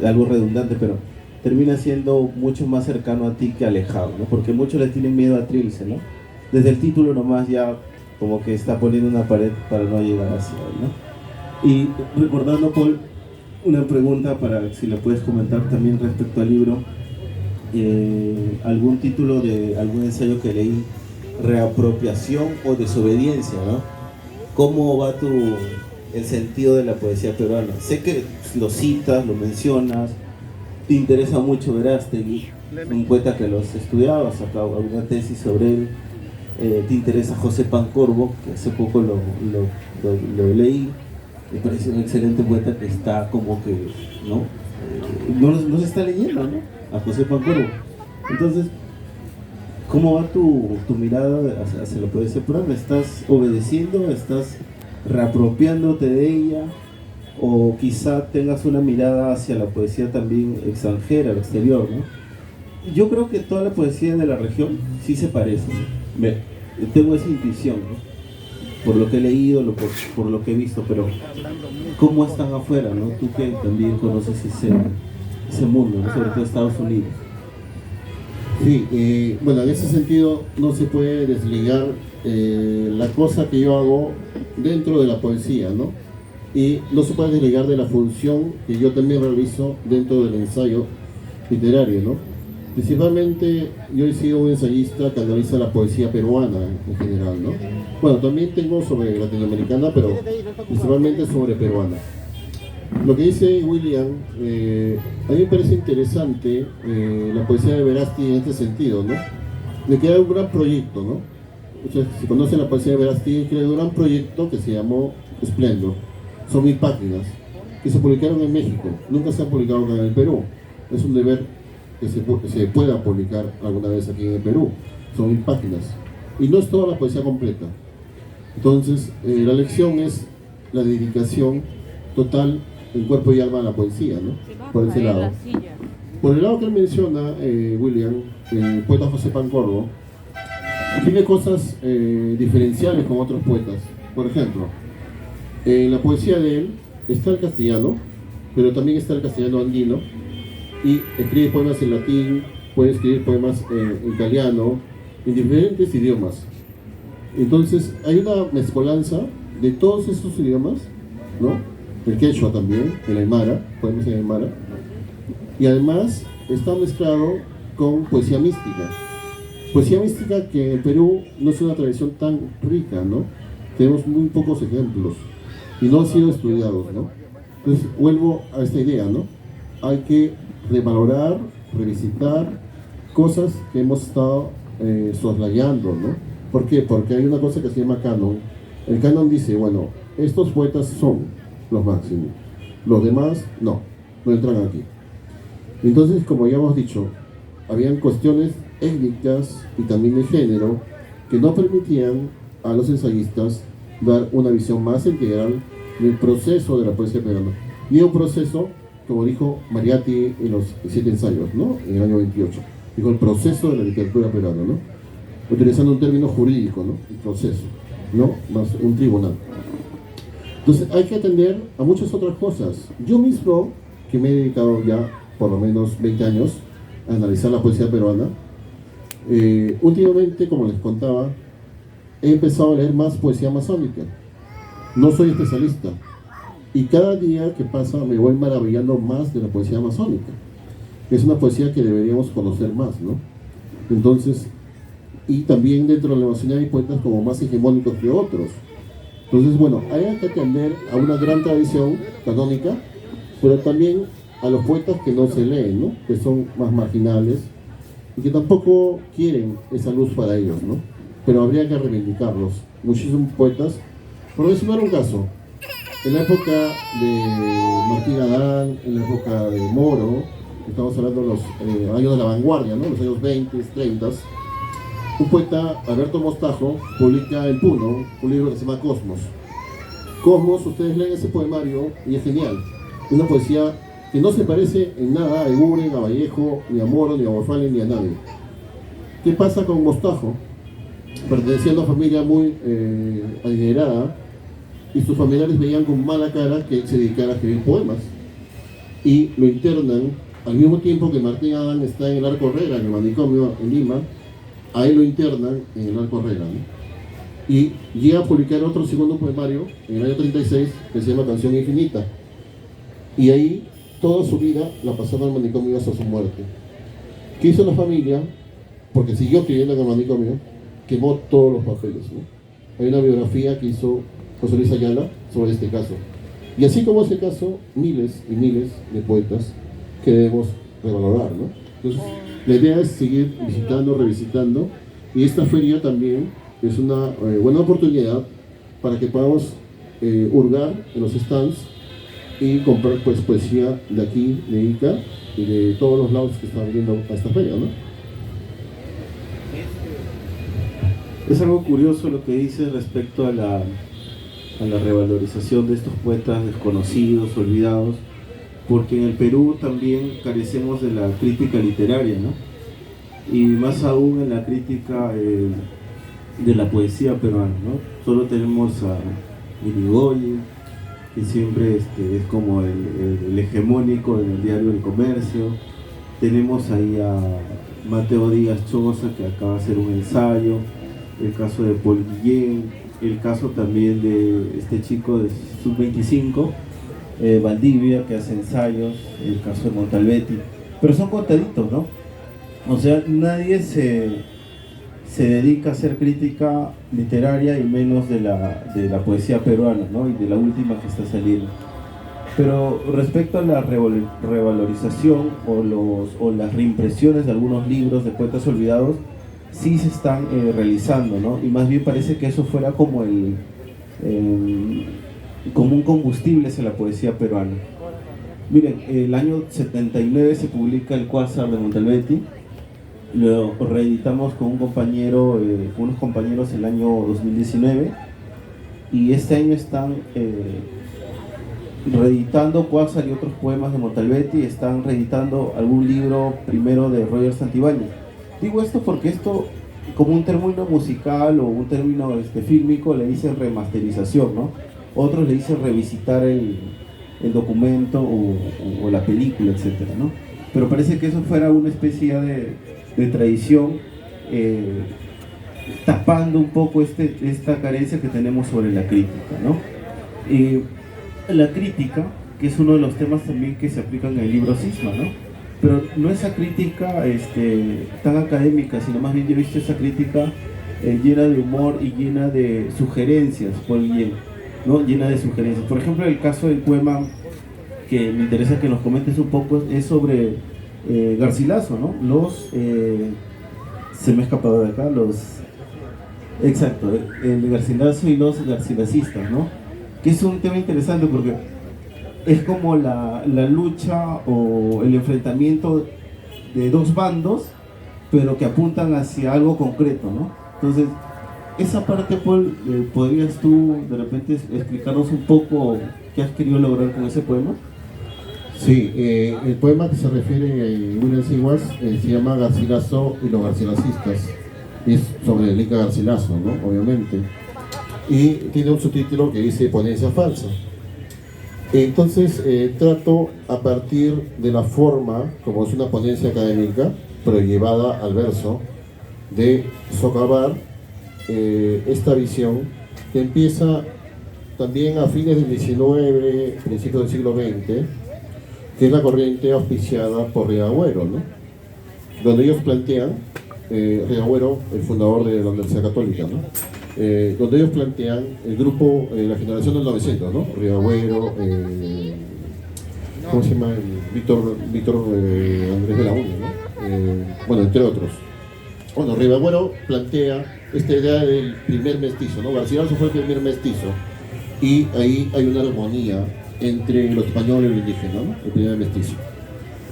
algo redundante, pero termina siendo mucho más cercano a ti que alejado, ¿no? Porque muchos le tienen miedo a Trilce, ¿no? Desde el título nomás ya como que está poniendo una pared para no llegar hacia él, ¿no? Y recordando, Paul, una pregunta para si le puedes comentar también respecto al libro, algún título de algún ensayo que leí, reapropiación o desobediencia, ¿no? ¿Cómo va el sentido de la poesía peruana? Sé que lo citas, lo mencionas, te interesa mucho Verástegui, un poeta que lo has estudiado, has sacado alguna tesis sobre él, te interesa José Pancorbo, que hace poco lo leí, me parece un excelente poeta que está como que, ¿no? No se está leyendo, ¿no? A José Pancorbo. Entonces, ¿cómo va tu mirada hacia la poesía peruana? ¿Estás obedeciendo? ¿Estás reapropiándote de ella? o quizá tengas una mirada hacia la poesía también extranjera, al exterior, ¿no? Yo creo que toda la poesía de la región sí se parece, ¿no? Tengo esa intuición, ¿no? Por lo que he leído, por lo que he visto, pero ¿cómo están afuera, ¿no? Tú que también conoces ese mundo, ¿no? Sobre todo Estados Unidos. Sí, bueno, en ese sentido no se puede desligar la cosa que yo hago dentro de la poesía, ¿no? Y no se puede desligar de la función que yo también realizo dentro del ensayo literario, ¿no? Principalmente yo he sido un ensayista que analiza la poesía peruana en general, ¿no? Bueno, también tengo sobre latinoamericana, pero principalmente sobre peruana. Lo que dice William, a mí me parece interesante la poesía de Verástegui en este sentido, ¿no? Le queda un gran proyecto, ¿no? O sea, si conocen la poesía de Verástegui, creó un gran proyecto que se llamó Esplendor. Son 1000 páginas que se publicaron en México, nunca se han publicado acá en el Perú. Es un deber que se pueda publicar alguna vez aquí en el Perú. Son 1000 páginas. Y no es toda la poesía completa. Entonces, la lección es la dedicación total en cuerpo y alma a la poesía, ¿no? Por ese lado. Por el lado que él menciona, William, el poeta José Pancorbo, tiene cosas diferenciales con otros poetas. Por ejemplo, en la poesía de él está el castellano, pero también está el castellano andino, y escribe poemas en latín, puede escribir poemas en italiano, en diferentes idiomas. Entonces hay una mezcolanza de todos esos idiomas, ¿no? El quechua también, el aymara, poemas en aymara, y además está mezclado con poesía mística. Poesía mística que en Perú no es una tradición tan rica, ¿no? Tenemos muy pocos ejemplos y no han sido estudiados, ¿no? Entonces vuelvo a esta idea, ¿no? Hay que revalorar, revisitar cosas que hemos estado soslayando, ¿no? ¿Por qué? Porque hay una cosa que se llama canon. El canon dice, bueno, estos poetas son los máximos, los demás no entran aquí. Entonces, como ya hemos dicho, habían cuestiones étnicas y también de género que no permitían a los ensayistas dar una visión más integral del proceso de la poesía peruana. Y un proceso, como dijo Mariatti en los 7 ensayos, ¿no? En el año 28. Dijo el proceso de la literatura peruana, ¿no? Utilizando un término jurídico, ¿no? El proceso, ¿no? Más un tribunal. Entonces hay que atender a muchas otras cosas. Yo mismo, que me he dedicado ya por lo menos 20 años a analizar la poesía peruana, últimamente, como les contaba, he empezado a leer más poesía masónica. No soy especialista. Y cada día que pasa me voy maravillando más de la poesía masónica. Es una poesía que deberíamos conocer más, ¿no? Entonces, y también dentro de la masonería hay poetas como más hegemónicos que otros. Entonces, bueno, hay que atender a una gran tradición canónica, pero también a los poetas que no se leen, ¿no? Que son más marginales y que tampoco quieren esa luz para ellos, ¿no? Pero habría que reivindicarlos. Muchísimos poetas, por mencionar un caso, en la época de Martín Adán, en la época de Moro, estamos hablando de los años de la vanguardia, ¿no? Los años 20, 30, un poeta, Alberto Mostajo, publica en Puno un libro que se llama Cosmos. Cosmos, ustedes leen ese poemario y es genial. Una poesía que no se parece en nada a Eguren, a Vallejo, ni a Moro, ni a Morfales, ni a nadie. ¿Qué pasa con Mostajo? Pertenecía a una familia muy adinerada y sus familiares veían con mala cara que él se dedicara a escribir poemas. Y lo internan al mismo tiempo que Martín Adán está en el Arco Herrera, en el manicomio en Lima. A él lo internan en el Arco Herrera, ¿no? Y llega a publicar otro segundo poemario en el año 36 que se llama Canción Infinita. Y ahí toda su vida la pasó en el manicomio hasta su muerte. ¿Qué hizo la familia? Porque siguió escribiendo en el manicomio, quemó todos los papeles, ¿no? Hay una biografía que hizo José Luis Ayala sobre este caso. Y así como ese caso, miles y miles de poetas que debemos revalorar, ¿no? Entonces, la idea es seguir visitando, revisitando, y esta feria también es una buena oportunidad para que podamos hurgar en los stands y comprar pues poesía de aquí, de Ica y de todos los lados que están viniendo a esta feria, ¿no? Es algo curioso lo que dice respecto a a la revalorización de estos poetas desconocidos, olvidados, porque en el Perú también carecemos de la crítica literaria, ¿no? Y más aún en la crítica de la poesía peruana, ¿no? Solo tenemos a Irigoyen, que siempre es como el hegemónico en el diario El Comercio. Tenemos ahí a Mateo Díaz Choza, que acaba de hacer un ensayo, el caso de Paul Guillén, el caso también de este chico de Sub-25, Valdivia, que hace ensayos, el caso de Montalbetti, pero son contaditos, ¿no? O sea, nadie se dedica a hacer crítica literaria y menos de la poesía peruana, ¿no? Y de la última que está saliendo. Pero respecto a la revalorización o las reimpresiones de algunos libros de poetas olvidados, sí se están realizando, ¿no? Y más bien parece que eso fuera como como un combustible hacia la poesía peruana. Miren, el año 79 se publica El Cuásar de Montalbetti. Lo reeditamos con un compañero, con unos compañeros el año 2019, y este año están reeditando Cuásar y otros poemas de Montalbetti. Están reeditando algún libro primero de Roger Santibáñez. Digo esto porque esto, como un término musical o un término fílmico, le dicen remasterización, ¿no? Otros le dicen revisitar el documento o la película, etcétera, ¿no? Pero parece que eso fuera una especie de tradición, tapando un poco esta carencia que tenemos sobre la crítica, ¿no? La crítica, que es uno de los temas también que se aplican en el libro Cisma, ¿no? Pero no esa crítica tan académica, sino más bien yo he visto esa crítica llena de humor y llena de sugerencias, por bien, ¿no? Llena de sugerencias. Por ejemplo, el caso del poema que me interesa que nos comentes un poco es sobre Garcilaso, ¿no? Se me ha escapado de acá, exacto, el Garcilaso y los garcilacistas, ¿no? Que es un tema interesante porque es como la lucha o el enfrentamiento de dos bandos, pero que apuntan hacia algo concreto, ¿no? Entonces, esa parte, Paul, ¿podrías tú de repente explicarnos un poco qué has querido lograr con ese poema? Sí, el poema que se refiere William Siguas se llama Garcilaso y los garcilacistas. Es sobre el Inca Garcilaso, ¿no? Obviamente. Y tiene un subtítulo que dice Ponencia falsa. Entonces trato a partir de la forma, como es una ponencia académica, pero llevada al verso, de socavar esta visión que empieza también a fines del XIX, principios del siglo XX, que es la corriente auspiciada por Riagüero, ¿no? Donde ellos plantean, Riagüero, el fundador de la Universidad Católica, ¿no? Donde ellos plantean el grupo, la generación del 900, ¿no? Riagüero, ¿cómo se llama? Víctor Andrés de la Uña, ¿no? Bueno, entre otros. Bueno, Riagüero plantea esta idea del primer mestizo, ¿no? Garcilaso fue el primer mestizo, y ahí hay una armonía entre los españoles y los indígenas, ¿no? El primer mestizo.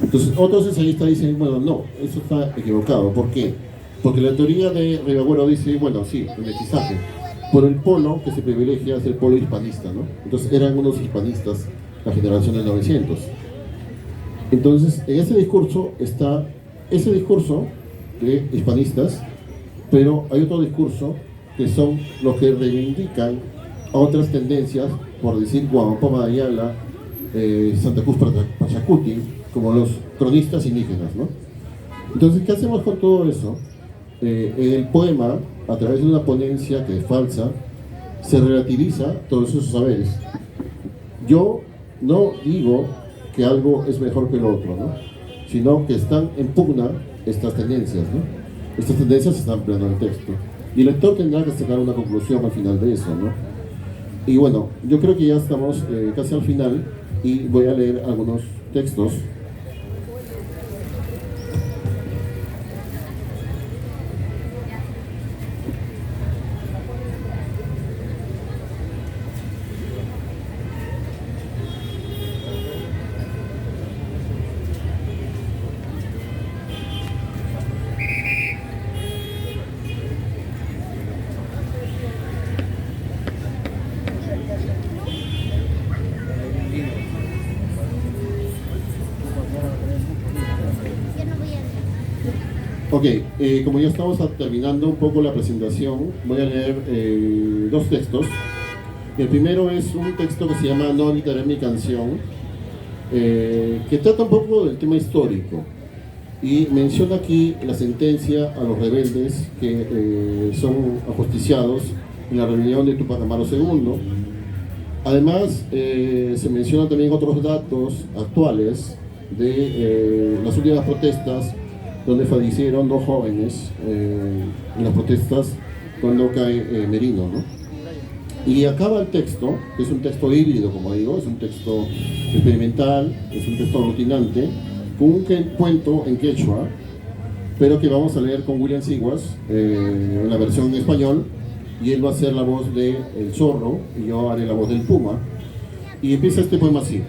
Entonces, otros ensayistas dicen, bueno, no, eso está equivocado. ¿Por qué? Porque la teoría de Riagüero dice, bueno, sí, el mestizaje, por el polo que se privilegia es el polo hispanista, ¿no? Entonces, eran unos hispanistas la generación del 900. Entonces, en ese discurso está ese discurso de hispanistas, pero hay otro discurso que son los que reivindican a otras tendencias, por decir Guamapoma de Ayala, Santa Cruz Pachacuti, como los cronistas indígenas, ¿no? Entonces, ¿qué hacemos con todo eso? En el poema, a través de una ponencia que es falsa, se relativiza todos esos saberes. Yo no digo que algo es mejor que el otro, ¿no? Sino que están en pugna estas tendencias, ¿no? Estas tendencias están empleando el texto. Y el lector tendrá que sacar una conclusión al final de eso, ¿no? Y bueno, yo creo que ya estamos casi al final y voy a leer algunos textos. Ok, como ya estamos terminando un poco la presentación, voy a leer dos textos. El primero es un texto que se llama No evitaré mi canción, que trata un poco del tema histórico y menciona aquí la sentencia a los rebeldes que son ajusticiados en la rebelión de Tupac Amaru II. Además, se mencionan también otros datos actuales de las últimas protestas, donde fallecieron 2 jóvenes en las protestas cuando cae Merino, ¿no? Y acaba el texto, que es un texto híbrido, como digo, es un texto experimental, es un texto aglutinante, con un cuento en quechua, pero que vamos a leer con William Siguas en la versión en español, y él va a hacer la voz de El Zorro y yo haré la voz del Puma. Y empieza este poema así: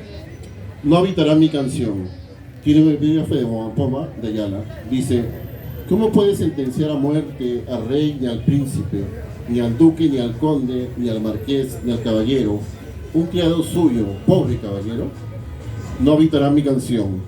No habitará mi canción. Tiene un epígrafe de Poma de Ayala. Dice: ¿cómo puedes sentenciar a muerte al rey ni al príncipe, ni al duque ni al conde, ni al marqués ni al caballero, un criado suyo, pobre caballero? No habitará mi canción.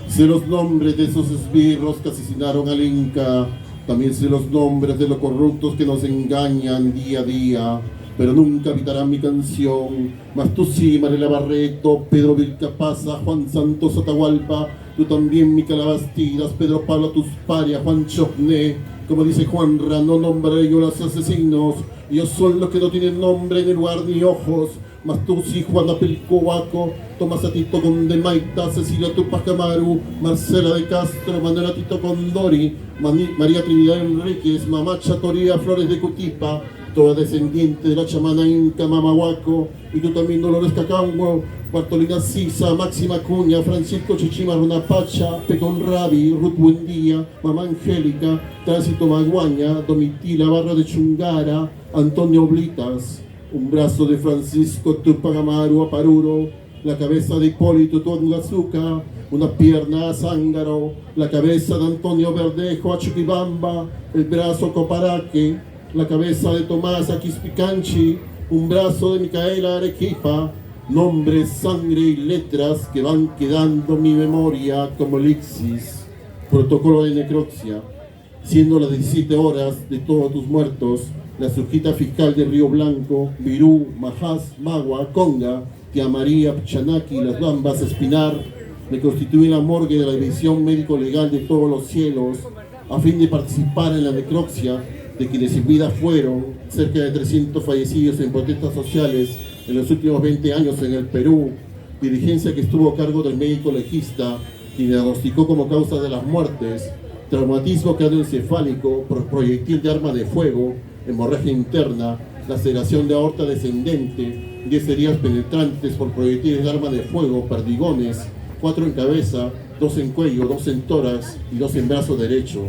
Sé los nombres de esos esbirros que asesinaron al Inca. También sé los nombres de los corruptos que nos engañan día a día, pero nunca habitará mi canción. Mas tú sí, Mariela Barreto, Pedro Vilcapaza, Juan Santos Atahualpa, tú también, Micaela Bastidas, Pedro Pablo Tusparia, Juan Chocné. Como dice Juanra, no nombraré yo los asesinos, ellos son los que no tienen nombre ni lugar ni ojos. Mas tú sí, Juana Pelcoaco, Tomás Tito Condemaita, Cecilia Tupac Amaru, Marcela de Castro, Manuela Tito Condori, María Trinidad Enríquez, Mamacha Toría Flores de Cutipa, toda descendiente de la chamana inca Mamahuaco, y tú también, Dolores Cacango, Bartolina Sisa, Máxima Cuña, Francisco Chichima Runapacha, Pecón Rabi, Ruth Buendía, Mamá Angélica, Tránsito Maguaña, Domitila Barra de Chungara, Antonio Oblitas, un brazo de Francisco Tupac Amaru Aparuro, la cabeza de Hipólito Tuangazuca, una pierna a Zángaro, la cabeza de Antonio Verdejo a Chuquibamba, el brazo Coparaque, la cabeza de Tomás Aquispicanchi, un brazo de Micaela Arequipa, nombres, sangre y letras que van quedando en mi memoria como elixis, protocolo de necropsia, siendo las 17 horas de todos tus muertos, la surquita fiscal de Río Blanco, Virú, Majás, Magua, Conga, Tía María, Pichanaki, Las Bambas, Espinar, me constituí la morgue de la División Médico Legal de todos los cielos, a fin de participar en la necropsia de quienes sin vida fueron cerca de 300 fallecidos en protestas sociales en los últimos 20 años en el Perú, dirigencia que estuvo a cargo del médico legista, quien diagnosticó como causa de las muertes traumatismo craneoencefálico por proyectil de arma de fuego, hemorragia interna, laceración de aorta descendente, 10 heridas penetrantes por proyectiles de arma de fuego, perdigones, 4 en cabeza, 2 en cuello, 2 en tórax y 2 en brazo derecho,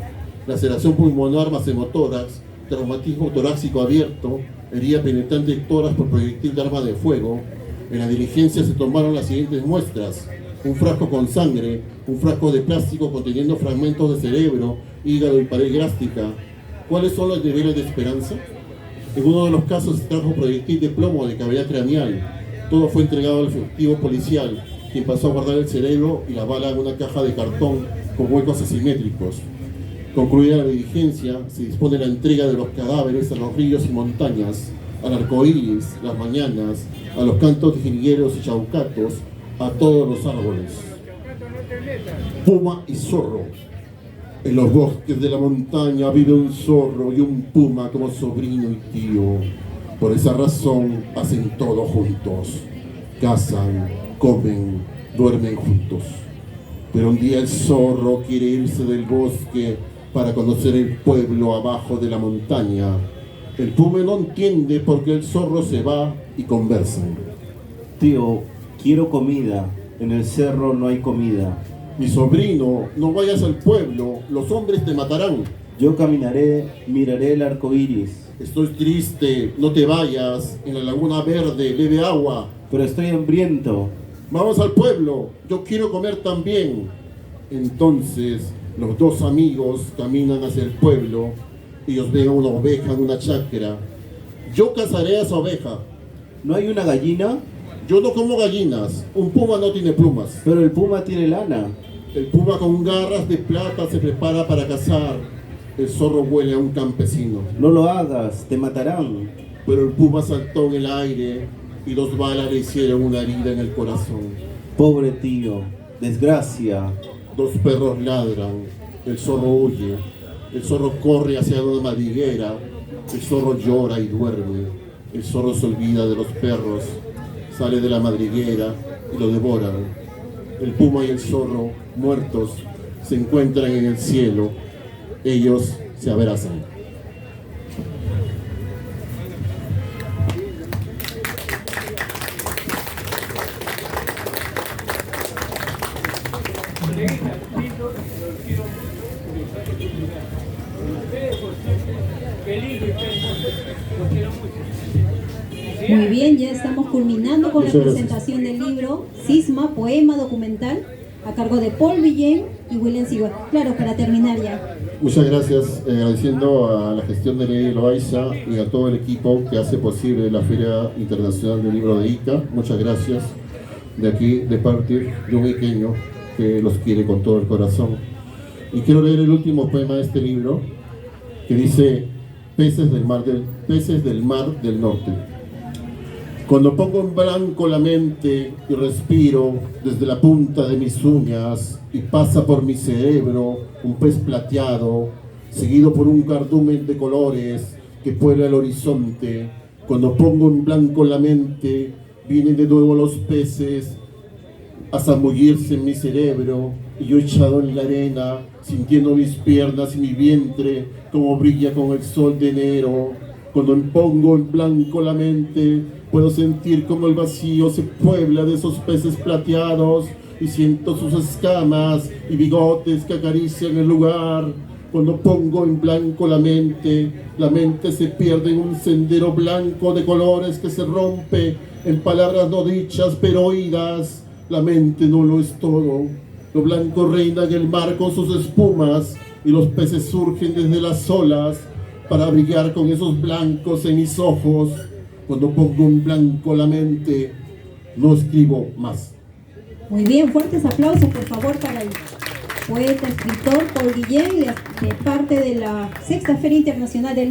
laceración pulmonar más hemotórax, traumatismo torácico abierto, herida penetrante de tórax por proyectil de arma de fuego. En la diligencia se tomaron las siguientes muestras: un frasco con sangre, un frasco de plástico conteniendo fragmentos de cerebro, hígado y pared gástrica. ¿Cuáles son los niveles de esperanza? En uno de los casos se trajo proyectil de plomo de cavidad craneal. Todo fue entregado al efectivo policial, quien pasó a guardar el cerebro y la bala en una caja de cartón con huecos asimétricos. Concluida la diligencia, se dispone la entrega de los cadáveres a los ríos y montañas, al arcoíris, las mañanas, a los cantos de jilgueros y chaucatos, a todos los árboles. Puma y zorro. En los bosques de la montaña vive un zorro y un puma como sobrino y tío. Por esa razón hacen todo juntos. Cazan, comen, duermen juntos. Pero un día el zorro quiere irse del bosque para conocer el pueblo abajo de la montaña. El puma no entiende por qué el zorro se va y conversan. Tío, quiero comida. En el cerro no hay comida. Mi sobrino, no vayas al pueblo, los hombres te matarán. Yo caminaré, miraré el arco iris. Estoy triste, no te vayas. En la laguna verde, bebe agua. Pero estoy hambriento. Vamos al pueblo, yo quiero comer también. Entonces, los dos amigos caminan hacia el pueblo. Ellos ven a una oveja en una chacra. Yo cazaré a esa oveja. ¿No hay una gallina? Yo no como gallinas, un puma no tiene plumas. Pero el puma tiene lana. El puma con garras de plata se prepara para cazar. El zorro huele a un campesino. No lo hagas, te matarán. Pero el puma saltó en el aire y 2 balas le hicieron una herida en el corazón. Pobre tío, desgracia. 2 perros ladran. El zorro huye. El zorro corre hacia una madriguera. El zorro llora y duerme. El zorro se olvida de los perros. Sale de la madriguera y lo devoran. El puma y el zorro, muertos, se encuentran en el cielo. Ellos se abrazan. Muy bien, ya estamos culminando con la presentación del libro Cisma, poema documental, a cargo de Paul Guillén y William Sigüenza. Claro, para terminar ya. Muchas gracias, agradeciendo a la gestión de Ley Loaiza y a todo el equipo que hace posible la Feria Internacional del Libro de Ica. Muchas gracias de aquí, de parte de un iqueño que los quiere con todo el corazón. Y quiero leer el último poema de este libro, que dice: Peces del mar del norte. Cuando pongo en blanco la mente y respiro desde la punta de mis uñas y pasa por mi cerebro un pez plateado, seguido por un cardumen de colores que puebla el horizonte. Cuando pongo en blanco la mente, vienen de nuevo los peces a zambullirse en mi cerebro y yo echado en la arena, sintiendo mis piernas y mi vientre como brilla con el sol de enero. Cuando pongo en blanco la mente, puedo sentir como el vacío se puebla de esos peces plateados y siento sus escamas y bigotes que acarician el lugar. Cuando pongo en blanco la mente se pierde en un sendero blanco de colores que se rompe en palabras no dichas pero oídas. La mente no lo es todo. Lo blanco reina en el mar con sus espumas y los peces surgen desde las olas para brillar con esos blancos en mis ojos. Cuando pongo en blanco la mente, no escribo más. Muy bien, fuertes aplausos por favor para el poeta, escritor Paul Guillén, de parte de la 6ª Feria Internacional del